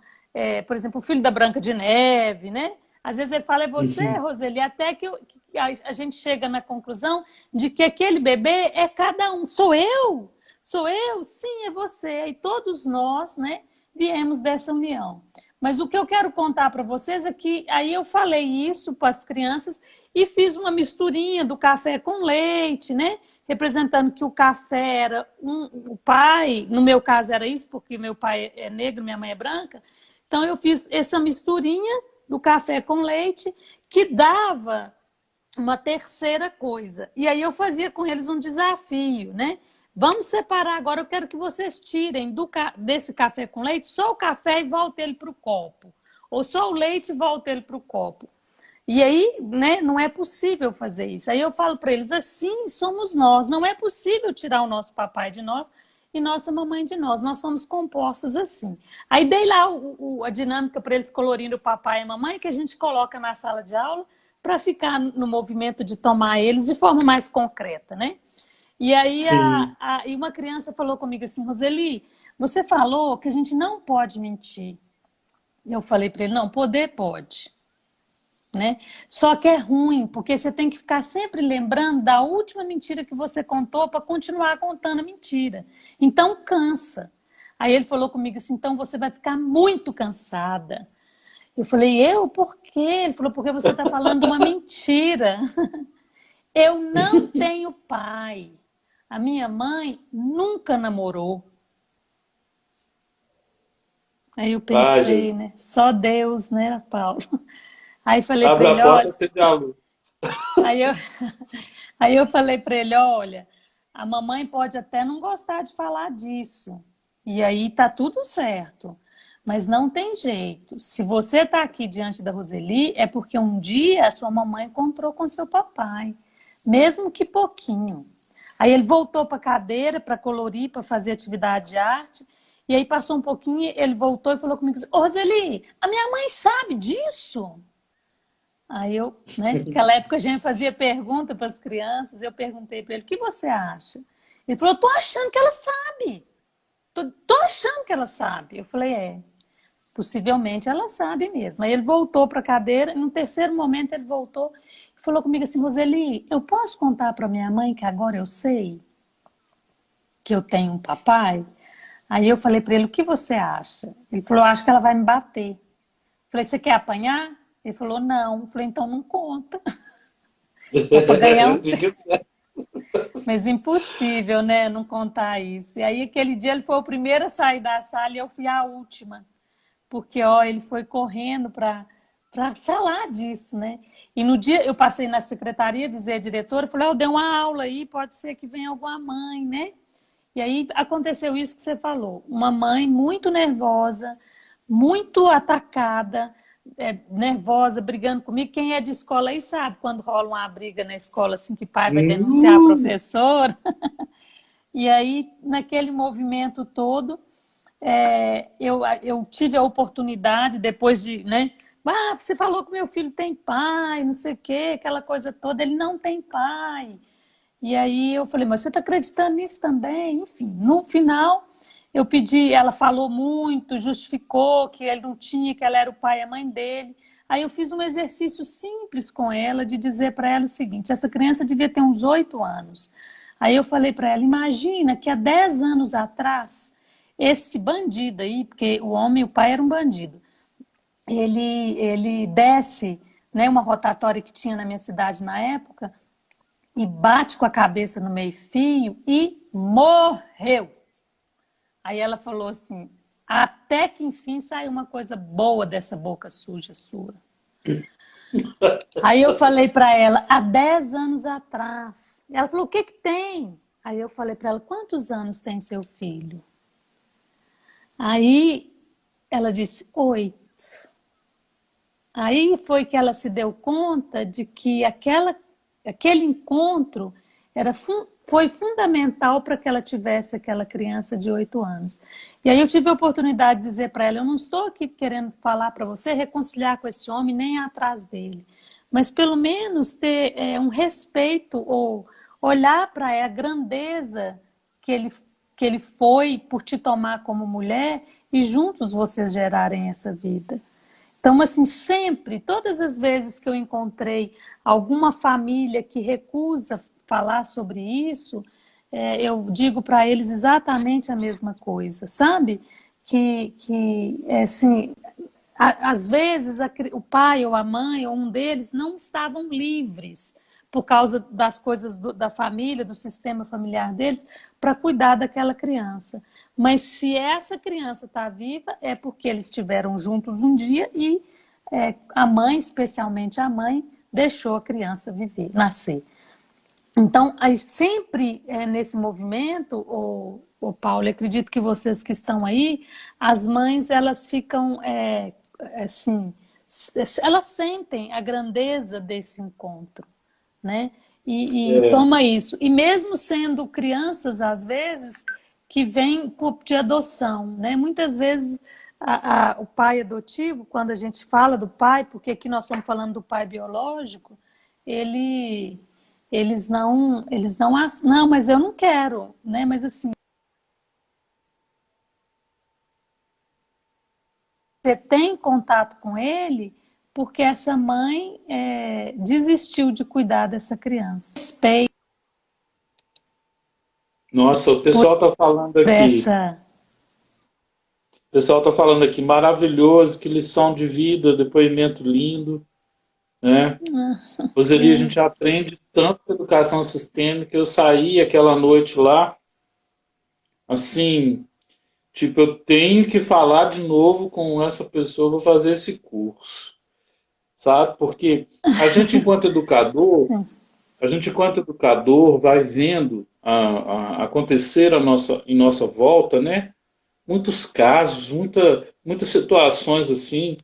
por exemplo, o filho da Branca de Neve, né? Às vezes ele fala, é você, Roseli, até que a gente chega na conclusão de que aquele bebê é cada um, sou eu? Sou eu? Sim, é você. E todos nós, né, viemos dessa união. Mas o que eu quero contar para vocês é que aí eu falei isso para as crianças e fiz uma misturinha do café com leite, né? Representando que o café era o pai, no meu caso era isso, porque meu pai é negro, minha mãe é branca. Então eu fiz essa misturinha do café com leite que dava uma terceira coisa. E aí eu fazia com eles um desafio, né? Vamos separar agora, eu quero que vocês tirem desse café com leite só o café e voltem ele para o copo. Ou só o leite e voltem ele para o copo. E aí, né, não é possível fazer isso. Aí eu falo para eles, assim somos nós. Não é possível tirar o nosso papai de nós e nossa mamãe de nós. Nós somos compostos assim. Aí dei lá a dinâmica para eles colorindo o papai e a mamãe, que a gente coloca na sala de aula para ficar no movimento de tomar eles de forma mais concreta, né? E aí e uma criança falou comigo assim, Roseli, você falou que a gente não pode mentir. Eu falei para ele, não, poder pode. Né? Só que é ruim, porque você tem que ficar sempre lembrando da última mentira que você contou para continuar contando a mentira. Então cansa. Aí ele falou comigo assim, então você vai ficar muito cansada. Eu falei, eu? Por quê? Ele falou, porque você está falando uma mentira. Eu não tenho pai. A minha mãe nunca namorou. Aí eu pensei, né? Só Deus, né, Paulo? Aí falei para ele, olha... Aí eu falei para ele, olha, a mamãe pode até não gostar de falar disso. E aí tá tudo certo. Mas não tem jeito. Se você está aqui diante da Roseli, é porque um dia a sua mamãe encontrou com seu papai. Mesmo que pouquinho. Aí ele voltou para a cadeira para colorir, para fazer atividade de arte. E aí passou um pouquinho, ele voltou e falou comigo, Roseli, a minha mãe sabe disso? Aí eu, né, naquela época a gente fazia pergunta para as crianças, eu perguntei para ele, o que você acha? Ele falou, eu tô achando que ela sabe. Tô achando que ela sabe. Eu falei, possivelmente ela sabe mesmo. Aí ele voltou para a cadeira, e no terceiro momento ele voltou e falou comigo assim, Roseli, eu posso contar para minha mãe que agora eu sei que eu tenho um papai? Aí eu falei para ele, o que você acha? Ele falou, acho que ela vai me bater. Eu falei, você quer apanhar? Ele falou, não. Eu falei, então não conta. Só para ganhar um tempo. Mas impossível, né, não contar isso. E aí aquele dia ele foi o primeiro a sair da sala e eu fui a última. Porque, ele foi correndo para falar disso, né? E no dia, eu passei na secretaria, avisei a diretora, falei, eu dei uma aula aí, pode ser que venha alguma mãe, né? E aí aconteceu isso que você falou. Uma mãe muito nervosa, muito atacada, nervosa, brigando comigo. Quem é de escola aí sabe, quando rola uma briga na escola, assim, que pai vai denunciar a professora. E aí, naquele movimento todo, eu tive a oportunidade, depois de, né? Você falou que meu filho tem pai, não sei o quê, aquela coisa toda. Ele não tem pai. E aí eu falei, mas você está acreditando nisso também? Enfim, no final, eu pedi, ela falou muito, justificou que ele não tinha, que ela era o pai e a mãe dele. Aí eu fiz um exercício simples com ela, de dizer para ela o seguinte: essa criança devia ter uns 8 anos. Aí eu falei para ela: imagina que há 10 anos atrás, esse bandido aí, porque o homem, o pai era um bandido, ele desce, né, uma rotatória que tinha na minha cidade na época, e bate com a cabeça no meio-fio e morreu. Aí ela falou assim: até que enfim saiu uma coisa boa dessa boca suja sua. Aí eu falei para ela: há 10 anos atrás. Ela falou: o que que tem? Aí eu falei para ela: quantos anos tem seu filho? Aí ela disse: 8. Aí foi que ela se deu conta de que aquele encontro foi fundamental para que ela tivesse aquela criança de 8 anos. E aí eu tive a oportunidade de dizer para ela: eu não estou aqui querendo falar para você reconciliar com esse homem, nem ir atrás dele, mas pelo menos ter um respeito ou olhar para a grandeza que ele foi por te tomar como mulher e juntos vocês gerarem essa vida. Então, assim, sempre, todas as vezes que eu encontrei alguma família que recusa falar sobre isso, eu digo para eles exatamente a mesma coisa, sabe? Assim, às vezes o pai ou a mãe ou um deles não estavam livres por causa das coisas da família, do sistema familiar deles, para cuidar daquela criança. Mas se essa criança está viva, é porque eles estiveram juntos um dia e a mãe, especialmente a mãe, deixou a criança viver, nascer. Então, aí sempre nesse movimento, o Paulo, acredito que vocês que estão aí, as mães, elas ficam, assim, elas sentem a grandeza desse encontro, né? E toma isso. E mesmo sendo crianças, às vezes, que vêm de adoção, né? Muitas vezes o pai adotivo, quando a gente fala do pai, porque aqui nós estamos falando do pai biológico, eles não, mas eu não quero, né? Mas assim, você tem contato com ele porque essa mãe desistiu de cuidar dessa criança. Respeito. Nossa, o pessoal está falando aqui. Essa... O pessoal está falando aqui, maravilhoso, que lição de vida, depoimento lindo, né? Roseli, a gente aprende tanto com educação sistêmica. Eu saí aquela noite lá, assim, tipo, eu tenho que falar de novo com essa pessoa, vou fazer esse curso, sabe? Porque a gente enquanto educador vai vendo acontecer em nossa volta, né? Muitos casos, muitas situações assim,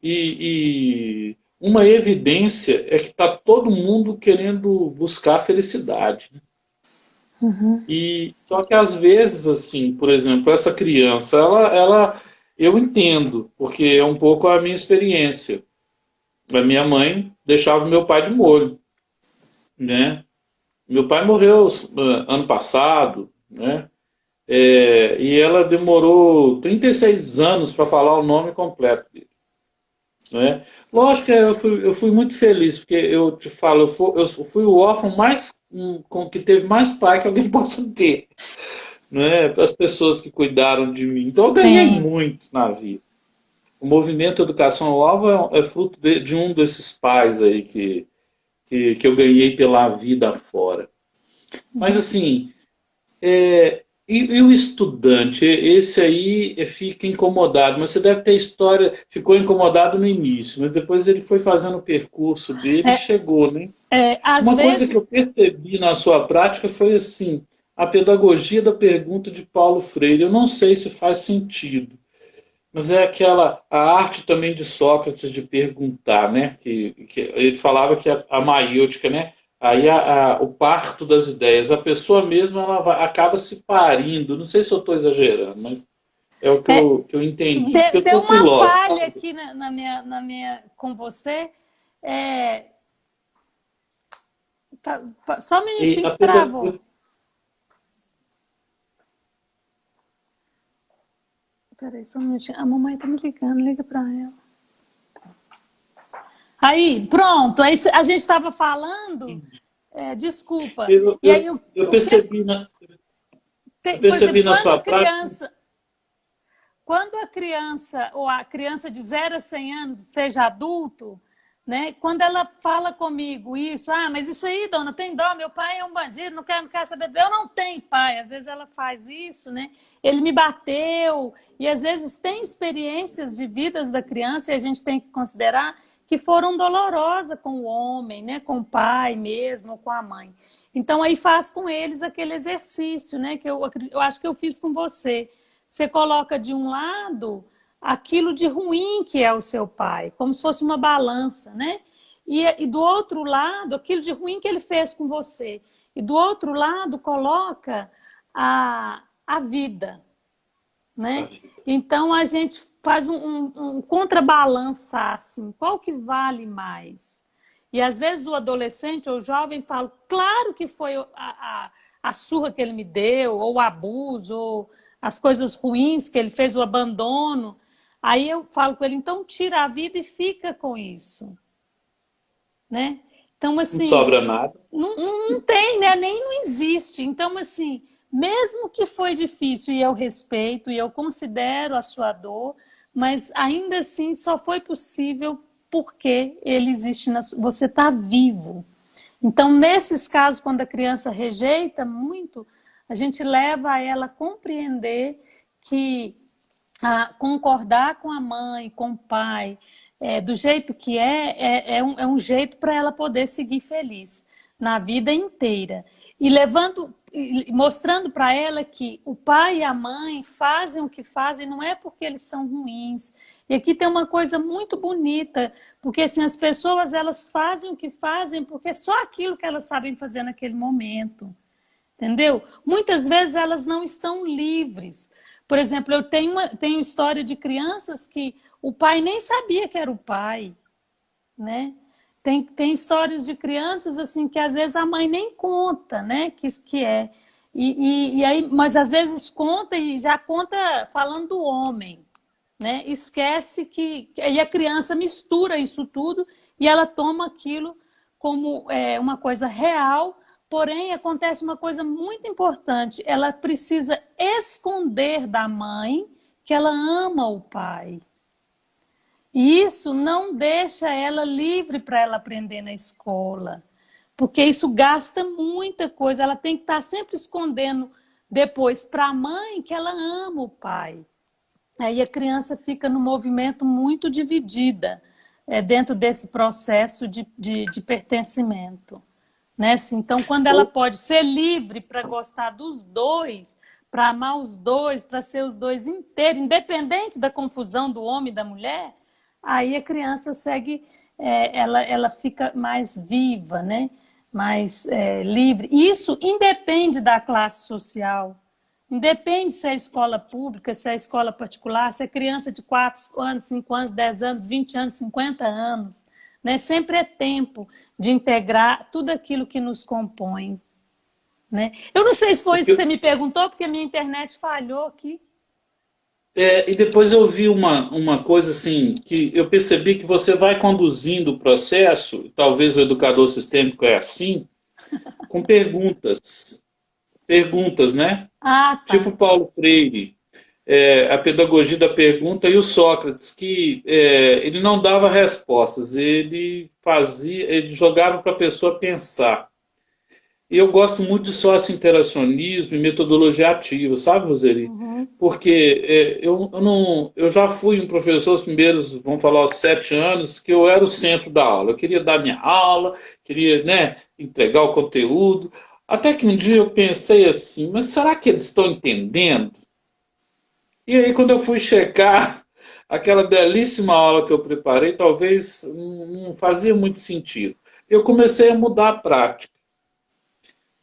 e uma evidência é que está todo mundo querendo buscar felicidade. E só que às vezes, assim, por exemplo, essa criança, eu entendo, porque é um pouco a minha experiência. A minha mãe deixava meu pai de molho, né? Meu pai morreu ano passado, né? E ela demorou 36 anos para falar o nome completo dele. Né? Lógico que eu fui muito feliz, porque eu te falo, eu fui o órfão que teve mais pai que alguém possa ter. Né? Para as pessoas que cuidaram de mim. Então eu ganhei muito na vida. O movimento Educação ao Alvo é fruto de um desses pais aí que eu ganhei pela vida fora. Mas assim, e o estudante, esse aí fica incomodado, mas você deve ter história, ficou incomodado no início, mas depois ele foi fazendo o percurso dele e chegou, né? Uma coisa que eu percebi na sua prática foi assim, a pedagogia da pergunta de Paulo Freire. Eu não sei se faz sentido, mas é a arte também de Sócrates de perguntar, né? Que ele falava que a maiêutica, né? Aí o parto das ideias, a pessoa mesma acaba se parindo. Não sei se eu estou exagerando, mas é o que eu entendi. Porque eu Deu sou uma filósofo. falha aqui na minha com você. Só um minutinho que travou. Peraí, só um minutinho. A mamãe tá me ligando, liga para ela. Aí, pronto, aí a gente estava falando, desculpa. E aí, eu percebi, eu por percebi exemplo, na sua prática. quando a criança, ou a criança de 0 a 100 anos, seja adulto, né? Quando ela fala comigo isso, mas isso aí, dona, tem dó, meu pai é um bandido, não quer saber, eu não tenho pai. Às vezes ela faz isso, né? Ele me bateu, e às vezes tem experiências de vidas da criança e a gente tem que considerar que foram dolorosas com o homem, né? Com o pai mesmo, ou com a mãe. Então aí faz com eles aquele exercício, né? Que eu acho que eu fiz com você. Você coloca de um lado aquilo de ruim que é o seu pai, como se fosse uma balança, né? E do outro lado, aquilo de ruim que ele fez com você. E do outro lado, coloca a vida, né? Então, a gente faz um contrabalançar, assim, qual que vale mais? E, às vezes, o adolescente ou o jovem fala, claro que foi a surra que ele me deu, ou o abuso, ou as coisas ruins que ele fez, o abandono. Aí eu falo com ele, então tira a vida e fica com isso, né? Então, assim... Não sobra nada. Não tem, né? Nem não existe. Então, assim, mesmo que foi difícil, e eu respeito, e eu considero a sua dor, mas ainda assim só foi possível porque ele existe, você está vivo. Então, nesses casos, quando a criança rejeita muito, a gente leva ela a compreender que concordar com a mãe, com o pai, do jeito que é um jeito para ela poder seguir feliz na vida inteira. E mostrando para ela que o pai e a mãe fazem o que fazem, não é porque eles são ruins. E aqui tem uma coisa muito bonita, porque assim, as pessoas elas fazem o que fazem porque é só aquilo que elas sabem fazer naquele momento. Entendeu? Muitas vezes elas não estão livres. Por exemplo, eu tenho história de crianças que o pai nem sabia que era o pai, né? Tem histórias de crianças assim que às vezes a mãe nem conta, né? Que é. E aí, mas às vezes conta e já conta falando do homem, né? Esquece que aí a criança mistura isso tudo e ela toma aquilo como uma coisa real. Porém, acontece uma coisa muito importante. Ela precisa esconder da mãe que ela ama o pai. E isso não deixa ela livre para ela aprender na escola. Porque isso gasta muita coisa. Ela tem que estar sempre escondendo depois para a mãe que ela ama o pai. Aí a criança fica num movimento muito dividida dentro desse processo de pertencimento. Né? Assim, então, quando ela pode ser livre para gostar dos dois, para amar os dois, para ser os dois inteiros, independente da confusão do homem e da mulher, aí a criança segue, ela fica mais viva, né? Mais livre. Isso independe da classe social, independe se é escola pública, se é escola particular, se é criança de 4 anos, 5 anos, 10 anos, 20 anos, 50 anos. Né? Sempre é tempo de integrar tudo aquilo que nos compõe. Né? Eu não sei se foi isso que você me perguntou, porque a minha internet falhou aqui. E depois eu vi uma coisa assim, que eu percebi que você vai conduzindo o processo, talvez o educador sistêmico é assim, com perguntas. Perguntas, né? Ah, tá. Tipo Paulo Freire. A pedagogia da pergunta e o Sócrates, que ele não dava respostas, ele jogava para a pessoa pensar. E eu gosto muito de sócio-interacionismo e metodologia ativa, sabe, Roseli? Uhum. Porque eu já fui um professor, os primeiros, vamos falar, aos 7 anos, que eu era o centro da aula. Eu queria dar minha aula, queria, né, entregar o conteúdo. Até que um dia eu pensei assim, mas será que eles estão entendendo? E aí, quando eu fui checar aquela belíssima aula que eu preparei, talvez não fazia muito sentido. Eu comecei a mudar a prática,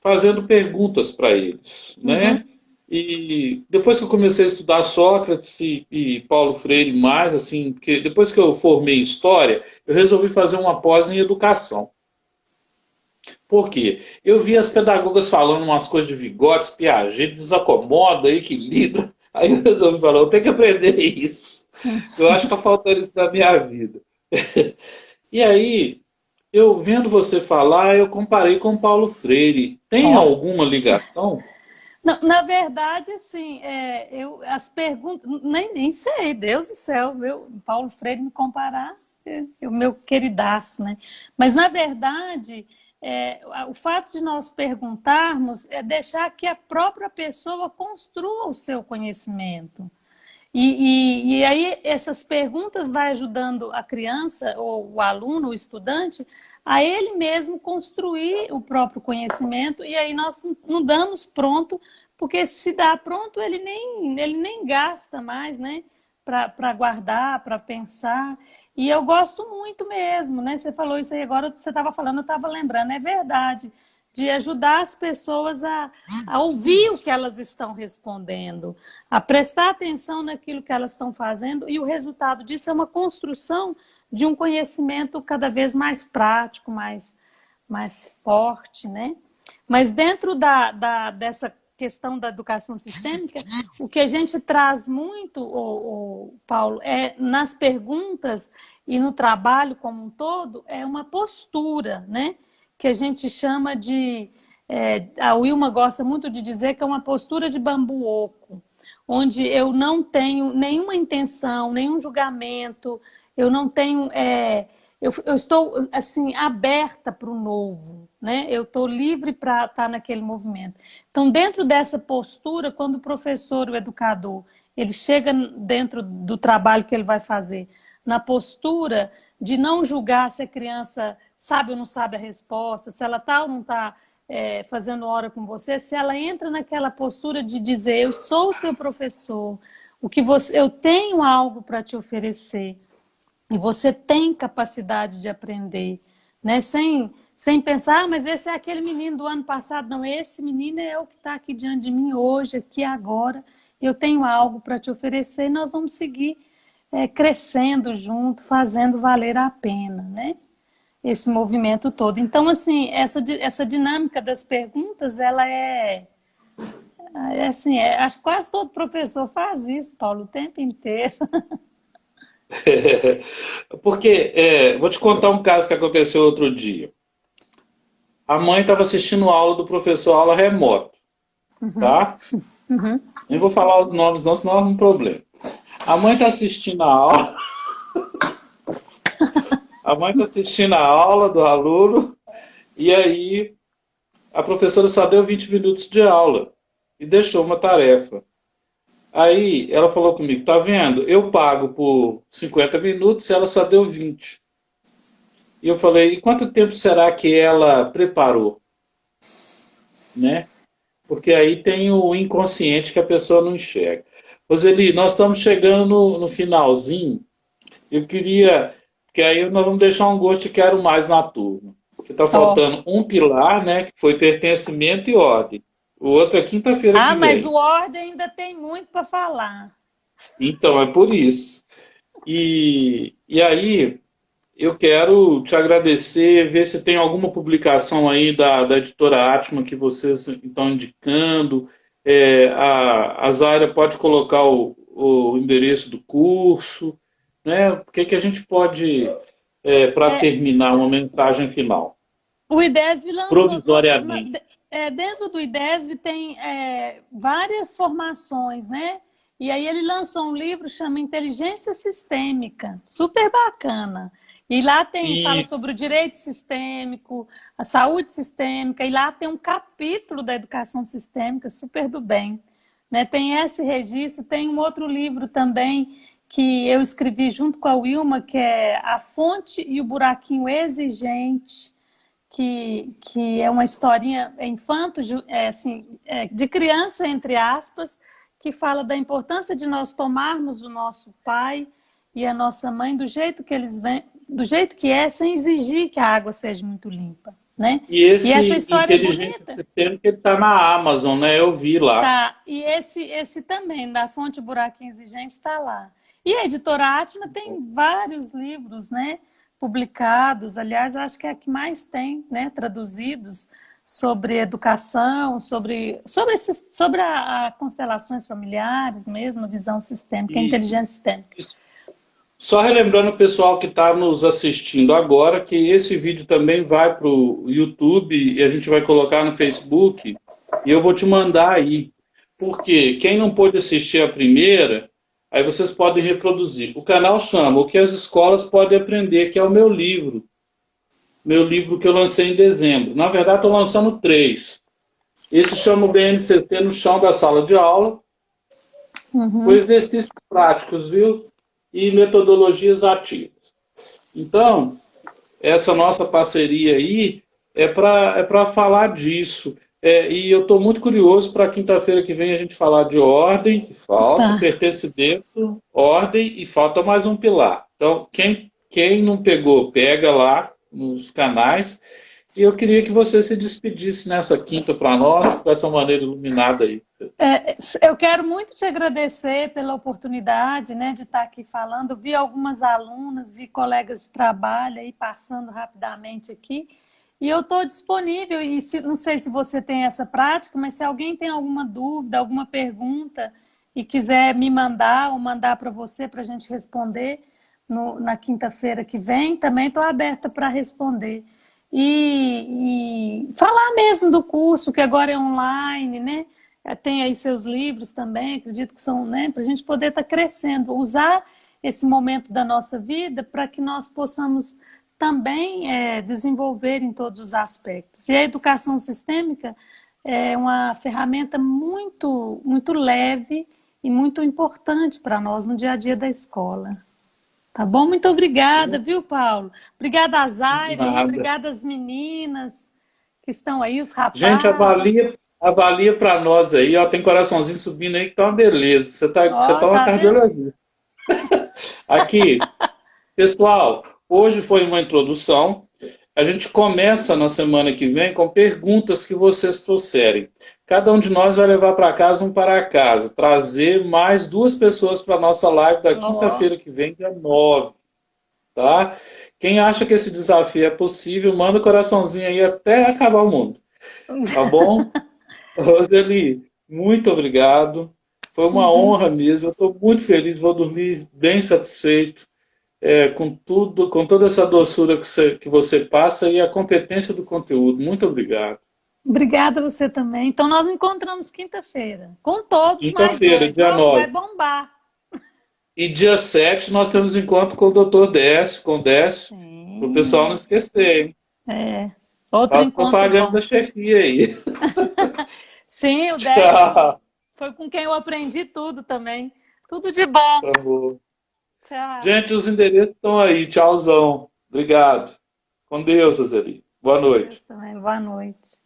fazendo perguntas para eles, né? E depois que eu comecei a estudar Sócrates e Paulo Freire mais, assim, porque depois que eu formei em História, eu resolvi fazer uma pós em Educação. Por quê? Eu vi as pedagogas falando umas coisas de Vygotsky, Piaget, desacomoda, equilíbrio. Aí eu resolvi falar, eu tenho que aprender isso. Eu acho que está faltando isso na minha vida. E aí, eu vendo você falar, eu comparei com Paulo Freire. Tem Ó. alguma ligação? Na verdade, assim, as perguntas, nem sei, Deus do céu, Paulo Freire me comparar, o meu queridaço, né? Mas, na verdade, o fato de nós perguntarmos é deixar que a própria pessoa construa o seu conhecimento. E aí essas perguntas vai ajudando a criança, ou o aluno, o estudante, a ele mesmo construir o próprio conhecimento, e aí nós não damos pronto, porque se dá pronto, ele nem gasta mais, né? Para guardar, para pensar. E eu gosto muito mesmo, né? Você falou isso aí agora, você estava falando, eu estava lembrando, é verdade, de ajudar as pessoas a ouvir o que elas estão respondendo, a prestar atenção naquilo que elas estão fazendo, e o resultado disso é uma construção de um conhecimento cada vez mais prático, mais forte, né? Mas dentro dessa questão da educação sistêmica, o que a gente traz muito, Paulo, nas perguntas e no trabalho como um todo, é uma postura, né? Que a gente chama de... a Wilma gosta muito de dizer que é uma postura de bambu oco, onde eu não tenho nenhuma intenção, nenhum julgamento, eu não tenho... eu estou assim aberta para o novo, né? Eu estou livre para estar naquele movimento. Então, dentro dessa postura, quando o professor, o educador, ele chega dentro do trabalho que ele vai fazer, na postura de não julgar se a criança sabe ou não sabe a resposta, se ela está ou não está fazendo hora com você, se ela entra naquela postura de dizer, eu sou o seu professor, eu tenho algo para te oferecer. E você tem capacidade de aprender, né? Sem pensar, mas esse é aquele menino do ano passado. Não, esse menino é o que está aqui diante de mim hoje, aqui agora. Eu tenho algo para te oferecer e nós vamos seguir crescendo junto, fazendo valer a pena, né? Esse movimento todo. Então, assim, essa dinâmica das perguntas, ela assim, acho que quase todo professor faz isso, Paulo, o tempo inteiro. Porque, vou te contar um caso que aconteceu outro dia. A mãe estava assistindo aula do professor, aula remoto, tá? Uhum. Nem vou falar os nomes não, senão é um problema. A mãe está assistindo a aula, a mãe está assistindo a aula do aluno, e aí a professora só deu 20 minutos de aula e deixou uma tarefa. Aí ela falou comigo, tá vendo? Eu pago por 50 minutos e ela só deu 20. E eu falei, e quanto tempo será que ela preparou? Né? Porque aí tem o inconsciente que a pessoa não enxerga. Roseli, nós estamos chegando no finalzinho. Eu queria, porque aí nós vamos deixar um gosto de quero mais na turma. Porque está faltando um pilar, né? Que foi pertencimento e ordem. O outro é quinta-feira que vem. Mas o ordem ainda tem muito para falar. Então, é por isso. E aí, eu quero te agradecer, ver se tem alguma publicação aí da editora Atma que vocês estão indicando. A Zaira pode colocar o endereço do curso, né? O que a gente pode, para terminar, uma mensagem final? O IDESV Provisoriamente. dentro do IDESV tem várias formações, né? E aí ele lançou um livro chama Inteligência Sistêmica, super bacana. E lá fala sobre o direito sistêmico, a saúde sistêmica, e lá tem um capítulo da educação sistêmica, super do bem. Né? Tem esse registro, tem um outro livro também que eu escrevi junto com a Wilma, que é A Fonte e o Buraquinho Exigente, que é uma historinha de criança, entre aspas, que fala da importância de nós tomarmos o nosso pai e a nossa mãe do jeito que eles vêm, do jeito que é, sem exigir que a água seja muito limpa, né? E essa história é bonita. Sistêmica está na Amazon, né? Eu vi lá. Tá, e esse também, da Fonte Buraquinho Exigente, está lá. E a editora Atma tem vários livros, né? Publicados, aliás, eu acho que é a que mais tem, né? Traduzidos sobre educação, sobre constelações familiares mesmo, visão sistêmica, inteligência sistêmica. Só relembrando o pessoal que está nos assistindo agora, que esse vídeo também vai para o YouTube e a gente vai colocar no Facebook e eu vou te mandar aí. Porque quem não pôde assistir a primeira, aí vocês podem reproduzir. O canal chama O que as escolas podem aprender, que é o meu livro. Meu livro que eu lancei em dezembro. Na verdade, estou lançando 3. Esse chama o BNCC no chão da sala de aula. Com exercícios práticos, viu? E metodologias ativas. Então, essa nossa parceria aí é para falar disso. E eu estou muito curioso para quinta-feira que vem a gente falar de ordem, que falta, pertencimento, ordem e falta mais um pilar. Então, quem não pegou, pega lá nos canais. E eu queria que você se despedisse nessa quinta para nós, dessa maneira iluminada aí. Eu quero muito te agradecer pela oportunidade, né, de estar aqui falando. Eu vi algumas alunas, vi colegas de trabalho aí passando rapidamente aqui. E eu estou disponível, e não sei se você tem essa prática, mas se alguém tem alguma dúvida, alguma pergunta e quiser me mandar ou mandar para você para a gente responder na quinta-feira que vem, também estou aberta para responder. E falar mesmo do curso, que agora é online, né? Tem aí seus livros também, acredito que são, né, para a gente poder estar crescendo, usar esse momento da nossa vida para que nós possamos também desenvolver em todos os aspectos. E a educação sistêmica é uma ferramenta muito, muito leve e muito importante para nós no dia a dia da escola. Tá bom? Muito obrigada, viu, Paulo? Obrigada a Zaire, obrigada às meninas que estão aí, os rapazes. Gente, avalia para nós aí, ó, tem coraçãozinho subindo aí que tá uma beleza. Você tá uma cardiologista. Aqui, pessoal, hoje foi uma introdução. A gente começa na semana que vem com perguntas que vocês trouxerem. Cada um de nós vai levar para casa um para casa. Trazer mais 2 pessoas para a nossa live da quinta-feira que vem, dia 9. Tá? Quem acha que esse desafio é possível, manda o coraçãozinho aí até acabar o mundo. Tá bom? Roseli, muito obrigado. Foi uma honra mesmo. Eu estou muito feliz, vou dormir bem satisfeito. Com tudo, com toda essa doçura que você passa e a competência do conteúdo. Muito obrigado. Obrigada a você também. Então nós nos encontramos quinta-feira. Com todos quinta-feira, mais 2. dia 9. Vai bombar. E dia 7 nós temos encontro com o Dr. Décio, com o Décio, para o pessoal não esquecer, hein? Outro encontro. Propaganda da chefia aí. Sim, o Décio foi com quem eu aprendi tudo também. Tudo de bom. Tá bom. Tchau. Gente, os endereços estão aí. Tchauzão. Obrigado. Com Deus, Roseli. Boa noite. Boa noite.